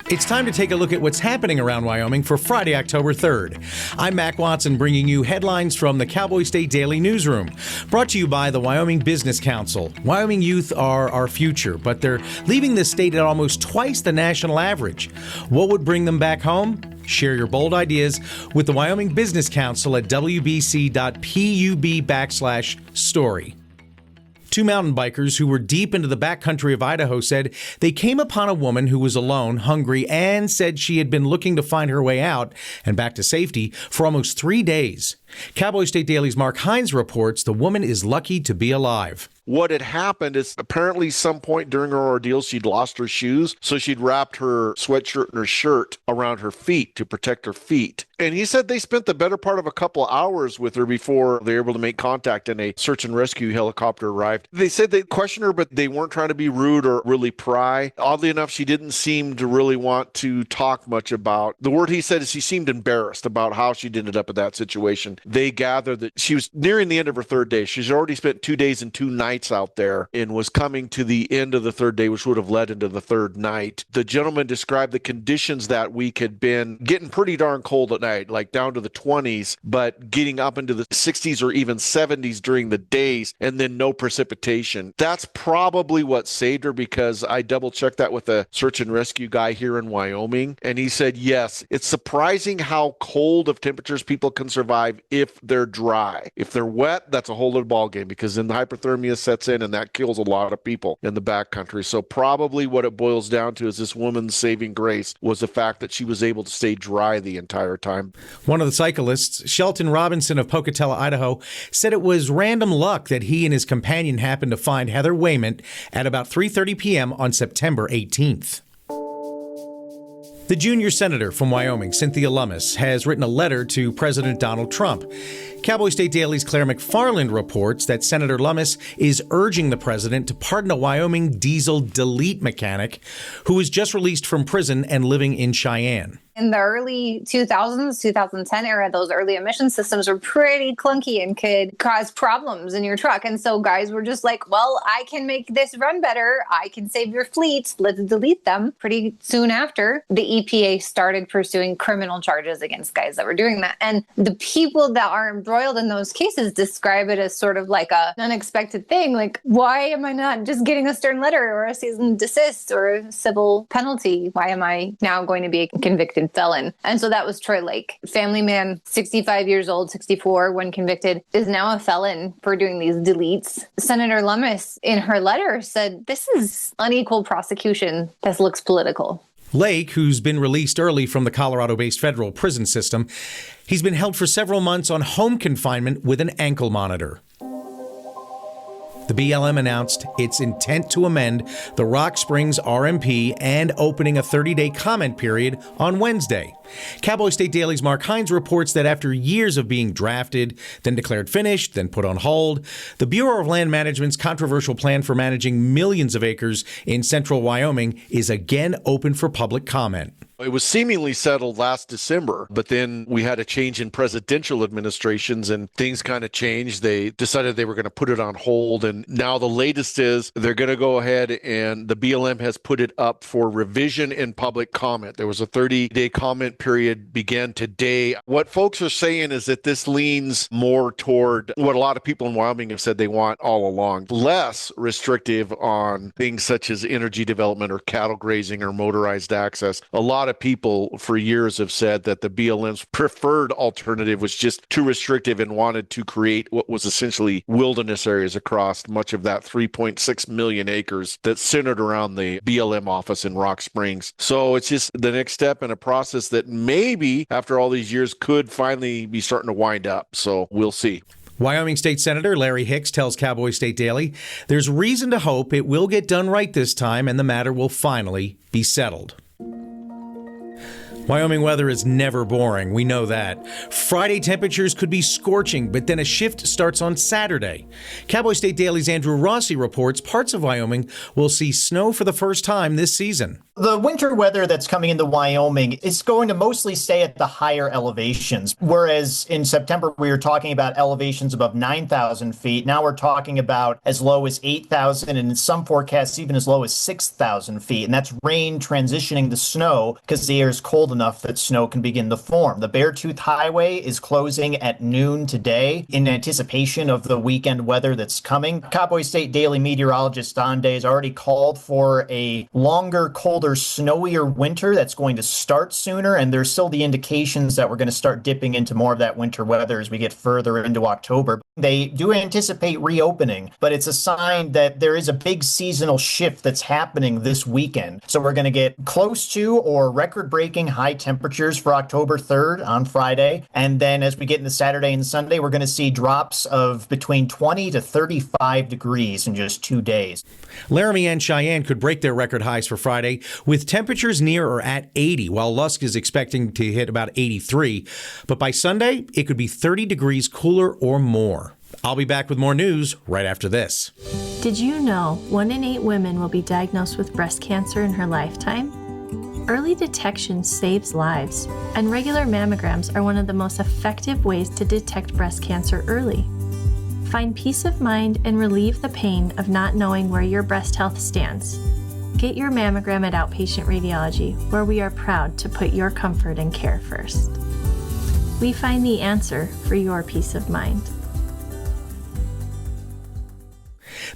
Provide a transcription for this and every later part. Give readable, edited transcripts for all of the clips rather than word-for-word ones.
It's time to take a look at what's happening around Wyoming for Friday, October 3rd. I'm Mac Watson, bringing you headlines from the Cowboy State Daily Newsroom. Brought to you by the Wyoming Business Council. Wyoming youth are our future, but they're leaving the state at almost twice the national average. What would bring them back home? Share your bold ideas with the Wyoming Business Council at wbc.pub/story. Two mountain bikers who were deep into the backcountry of Idaho said they came upon a woman who was alone, hungry, and said she had been looking to find her way out and back to safety for almost 3 days. Cowboy State Daily's Mark Hines reports the woman is lucky to be alive. What had happened is apparently some point during her ordeal, she'd lost her shoes. So she'd wrapped her sweatshirt and her shirt around her feet to protect her feet. And he said they spent the better part of a couple of hours with her before they were able to make contact and a search and rescue helicopter arrived. They said they questioned her, but they weren't trying to be rude or really pry. Oddly enough, she didn't seem to really want to talk much about. The word he said is she seemed embarrassed about how she'd ended up in that situation. They gathered that she was nearing the end of her third day. She's already spent 2 days and 2 nights out there and was coming to the end of the third day, which would have led into the third night. The gentleman described the conditions that week had been getting pretty darn cold at night, like down to the 20s, but getting up into the 60s or even 70s during the days, and then no precipitation. That's probably what saved her, because I double-checked that with a search and rescue guy here in Wyoming, and he said, yes, it's surprising how cold of temperatures people can survive if they're dry. If they're wet, that's a whole other ballgame, because then the hypothermia sets in and that kills a lot of people in the backcountry. So probably what it boils down to is this woman's saving grace was the fact that she was able to stay dry the entire time. One of the cyclists, Shelton Robinson of Pocatello, Idaho, said it was random luck that he and his companion happened to find Heather Wayment at about 3:30 p.m. on September 18th. The junior senator from Wyoming, Cynthia Lummis, has written a letter to President Donald Trump. Cowboy State Daily's Claire McFarland reports that Senator Lummis is urging the president to pardon a Wyoming diesel delete mechanic who was just released from prison and living in Cheyenne. In the early 2000s, 2010 era, those early emission systems were pretty clunky and could cause problems in your truck. And so guys were just like, well, I can make this run better. I can save your fleet. Let's delete them. Pretty soon after, the EPA started pursuing criminal charges against guys that were doing that. And the people that are embroiled in those cases describe it as sort of like an unexpected thing. Like, why am I not just getting a stern letter or a cease and desist or a civil penalty? Why am I now going to be a convicted felon? And so that was Troy Lake. Family man, 65 years old, 64 when convicted, is now a felon for doing these deletes. Senator Lummis, in her letter, said this is unequal prosecution. This looks political. Lake, who's been released early from the Colorado-based federal prison system, he's been held for several months on home confinement with an ankle monitor. The BLM announced its intent to amend the Rock Springs RMP and opening a 30-day comment period on Wednesday. Cowboy State Daily's Mark Hines reports that after years of being drafted, then declared finished, then put on hold, the Bureau of Land Management's controversial plan for managing millions of acres in central Wyoming is again open for public comment. It was seemingly settled last December, but then we had a change in presidential administrations and things kind of changed. They decided they were going to put it on hold. And now the latest is they're going to go ahead and the BLM has put it up for revision and public comment. There was a 30-day comment period began today. What folks are saying is that this leans more toward what a lot of people in Wyoming have said they want all along, less restrictive on things such as energy development or cattle grazing or motorized access. A lot of people for years have said that the BLM's preferred alternative was just too restrictive and wanted to create what was essentially wilderness areas across much of that 3.6 million acres that centered around the BLM office in Rock Springs. So it's just the next step in a process that maybe after all these years could finally be starting to wind up. So we'll see. Wyoming State Senator Larry Hicks tells Cowboy State Daily there's reason to hope it will get done right this time and the matter will finally be settled. Wyoming weather is never boring. We know that. Friday temperatures could be scorching, but then a shift starts on Saturday. Cowboy State Daily's Andrew Rossi reports parts of Wyoming will see snow for the first time this season. The winter weather that's coming into Wyoming is going to mostly stay at the higher elevations, whereas in September we were talking about elevations above 9,000 feet. Now we're talking about as low as 8,000 and in some forecasts even as low as 6,000 feet. And that's rain transitioning to snow because the air is cold enough that snow can begin to form. The Beartooth Highway is closing at noon today in anticipation of the weekend weather that's coming. Cowboy State Daily meteorologist Don Day has already called for a longer, colder, snowier winter that's going to start sooner, and there's still the indications that we're going to start dipping into more of that winter weather as we get further into October. They do anticipate reopening, but it's a sign that there is a big seasonal shift that's happening this weekend. So we're going to get close to or record-breaking high temperatures for October 3rd on Friday, and then as we get into Saturday and Sunday, we're going to see drops of between 20 to 35 degrees in just 2 days. Laramie and Cheyenne could break their record highs for Friday with temperatures near or at 80, while Lusk is expecting to hit about 83. But by Sunday, it could be 30 degrees cooler or more. I'll be back with more news right after this. Did you know 1 in 8 women will be diagnosed with breast cancer in her lifetime? Early detection saves lives, and regular mammograms are one of the most effective ways to detect breast cancer early. Find peace of mind and relieve the pain of not knowing where your breast health stands. Get your mammogram at Outpatient Radiology, where we are proud to put your comfort and care first. We find the answer for your peace of mind.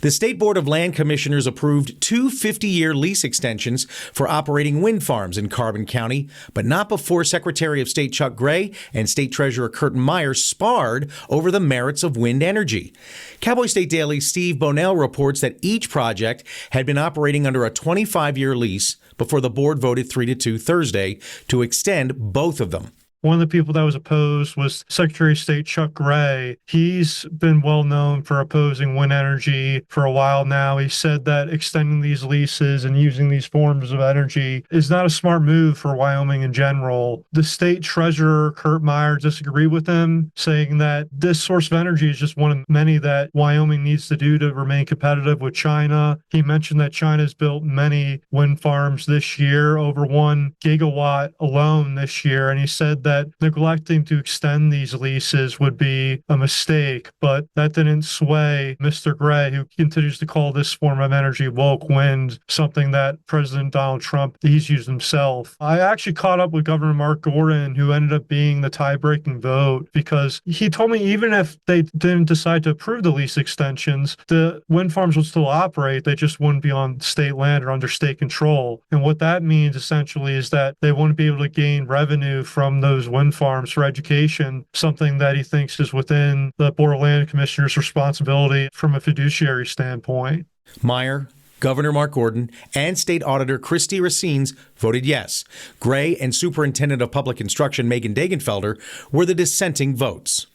The State Board of Land Commissioners approved 2 50-year lease extensions for operating wind farms in Carbon County, but not before Secretary of State Chuck Gray and State Treasurer Curtin Meyer sparred over the merits of wind energy. Cowboy State Daily's Steve Bonnell reports that each project had been operating under a 25-year lease before the board voted 3-2 Thursday to extend both of them. One of the people that was opposed was Secretary of State Chuck Gray. He's been well known for opposing wind energy for a while now. He said that extending these leases and using these forms of energy is not a smart move for Wyoming in general. The state treasurer, Kurt Meyer, disagreed with him, saying that this source of energy is just one of many that Wyoming needs to do to remain competitive with China. He mentioned that China's built many wind farms this year, over 1 gigawatt alone this year, and he said that neglecting to extend these leases would be a mistake, but that didn't sway Mr. Gray, who continues to call this form of energy woke wind, something that President Donald Trump, he's used himself. I actually caught up with Governor Mark Gordon, who ended up being the tie-breaking vote, because he told me even if they didn't decide to approve the lease extensions, the wind farms would still operate. They just wouldn't be on state land or under state control. And what that means essentially is that they wouldn't be able to gain revenue from those wind farms for education, something that he thinks is within the Board of Land Commissioners' responsibility from a fiduciary standpoint. Meyer, Governor Mark Gordon, and State Auditor Christy Racines voted yes. Gray and Superintendent of Public Instruction Megan Dagenfelder were the dissenting votes.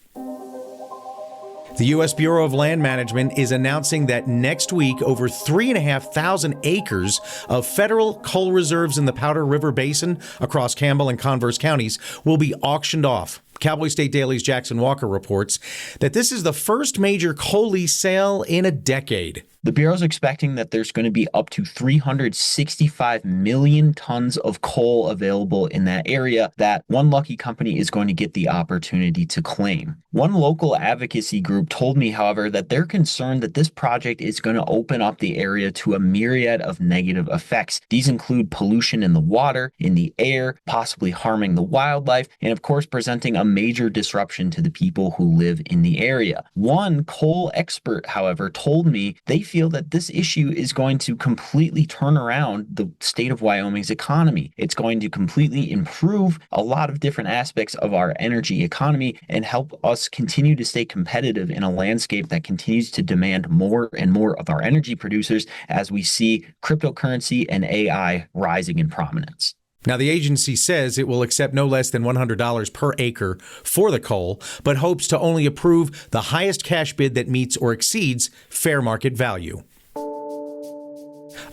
The U.S. Bureau of Land Management is announcing that next week, over 3,500 acres of federal coal reserves in the Powder River Basin across Campbell and Converse counties will be auctioned off. Cowboy State Daily's Jackson Walker reports that this is the first major coal lease sale in a decade. The Bureau's expecting that there's going to be up to 365 million tons of coal available in that area that one lucky company is going to get the opportunity to claim. One local advocacy group told me, however, that they're concerned that this project is going to open up the area to a myriad of negative effects. These include pollution in the water, in the air, possibly harming the wildlife, and of course presenting a major disruption to the people who live in the area. One coal expert, however, told me they feel that this issue is going to completely turn around the state of Wyoming's economy. It's going to completely improve a lot of different aspects of our energy economy and help us continue to stay competitive in a landscape that continues to demand more and more of our energy producers as we see cryptocurrency and AI rising in prominence. Now, the agency says it will accept no less than $100 per acre for the coal, but hopes to only approve the highest cash bid that meets or exceeds fair market value.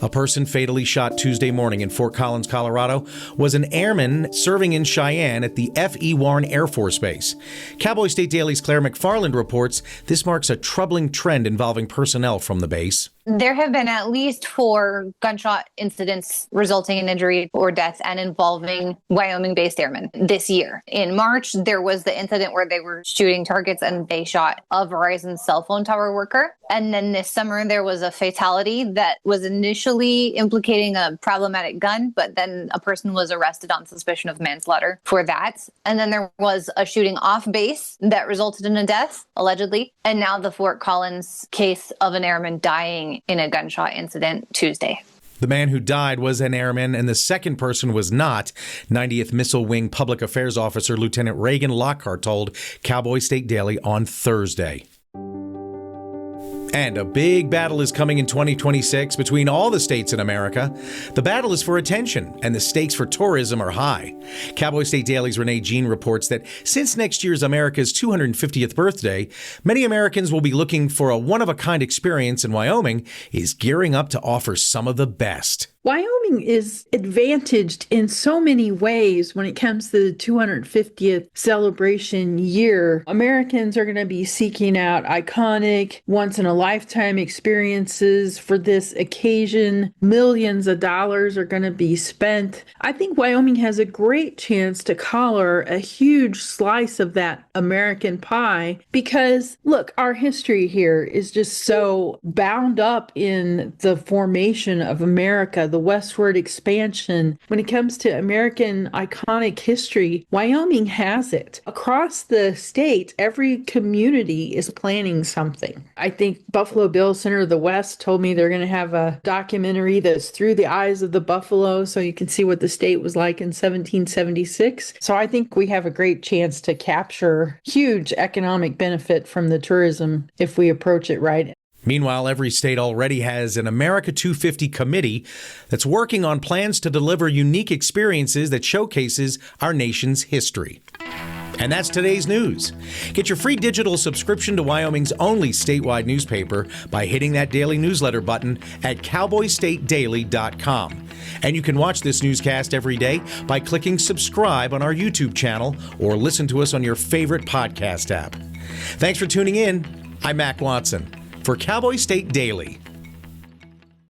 A person fatally shot Tuesday morning in Fort Collins, Colorado, was an airman serving in Cheyenne at the F.E. Warren Air Force Base. Cowboy State Daily's Claire McFarland reports this marks a troubling trend involving personnel from the base. There have been at least 4 gunshot incidents resulting in injury or death and involving Wyoming-based airmen this year. In March, there was the incident where they were shooting targets and they shot a Verizon cell phone tower worker. And then this summer, there was a fatality that was initially implicating a problematic gun, but then a person was arrested on suspicion of manslaughter for that. And then there was a shooting off base that resulted in a death, allegedly. And now the Fort Collins case of an airman dying in a gunshot incident Tuesday. The man who died was an airman, and the second person was not. 90th Missile Wing Public Affairs Officer Lieutenant Reagan Lockhart told Cowboy State Daily on Thursday. And a big battle is coming in 2026 between all the states in America. The battle is for attention, and the stakes for tourism are high. Cowboy State Daily's Renee Jean reports that since next year's America's 250th birthday, many Americans will be looking for a one-of-a-kind experience, and Wyoming is gearing up to offer some of the best. Wyoming is advantaged in so many ways when it comes to the 250th celebration year. Americans are going to be seeking out iconic, once-in-a-lifetime experiences for this occasion. Millions of dollars are going to be spent. I think Wyoming has a great chance to collar a huge slice of that American pie because, look, our history here is just so bound up in the formation of America, the westward expansion. When it comes to American iconic history, Wyoming has it. Across the state, every community is planning something. I think Buffalo Bill Center of the West told me they're going to have a documentary that's through the eyes of the buffalo so you can see what the state was like in 1776. So I think we have a great chance to capture huge economic benefit from the tourism if we approach it right. Meanwhile, every state already has an America 250 committee that's working on plans to deliver unique experiences that showcases our nation's history. And that's today's news. Get your free digital subscription to Wyoming's only statewide newspaper by hitting that daily newsletter button at cowboystatedaily.com. And you can watch this newscast every day by clicking subscribe on our YouTube channel or listen to us on your favorite podcast app. Thanks for tuning in. I'm Mac Watson for Cowboy State Daily.